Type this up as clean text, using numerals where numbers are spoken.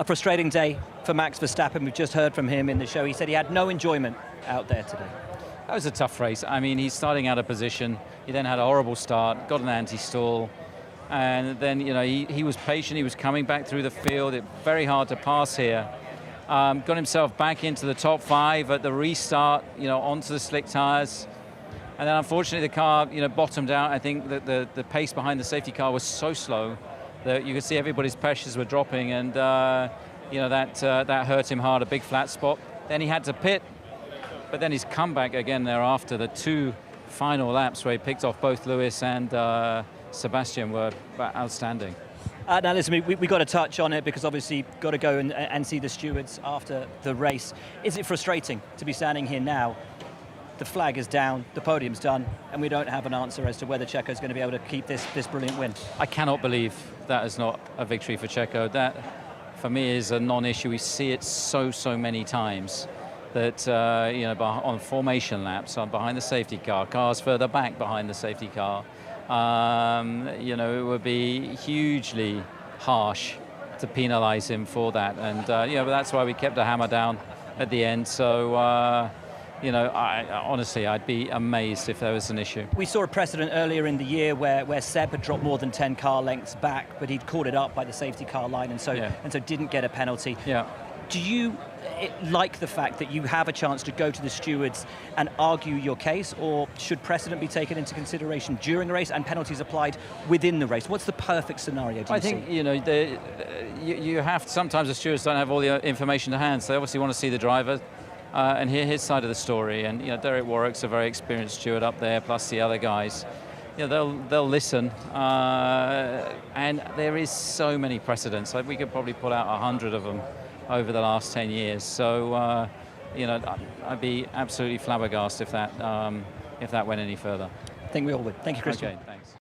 frustrating day for Max Verstappen. We've just heard from him in the show. He said he had no enjoyment out there today. That was a tough race. I mean, he's starting out of position. He then had a horrible start, got an anti-stall, and then he was patient. He was coming back through the field. Very hard to pass here. Got himself back into the top 5 at the restart. Onto the slick tires. And then unfortunately the car, bottomed out. I think that the pace behind the safety car was so slow that you could see everybody's pressures were dropping, and that hurt him hard, a big flat spot. Then he had to pit, but then his comeback again thereafter, the 2 final laps where he picked off both Lewis and Sebastian were outstanding. Now listen, we got to touch on it because obviously got to go and see the stewards after the race. Is it frustrating to be standing here now? The flag is down, the podium's done, and we don't have an answer as to whether Checo's going to be able to keep this brilliant win. I cannot believe that is not a victory for Checo. That, for me, is a non-issue. We see it so many times that, on formation laps, behind the safety car, cars further back behind the safety car, it would be hugely harsh to penalize him for that. And, but that's why we kept the hammer down at the end. So, honestly, I'd be amazed if there was an issue. We saw a precedent earlier in the year where Seb had dropped more than 10 car lengths back, but he'd caught it up by the safety car line, and so didn't get a penalty. Yeah. Do you like the fact that you have a chance to go to the stewards and argue your case, or should precedent be taken into consideration during a race and penalties applied within the race? What's the perfect scenario, do you think, see? you have, sometimes the stewards don't have all the information to hand, so they obviously want to see the driver and hear his side of the story. And Derek Warwick's a very experienced steward up there, plus the other guys. They'll listen, and there is so many precedents. Like we could probably pull out 100 of them over the last 10 years. So, I'd be absolutely flabbergasted if that went any further. I think we all would. Thank you, Christian. Okay, thanks.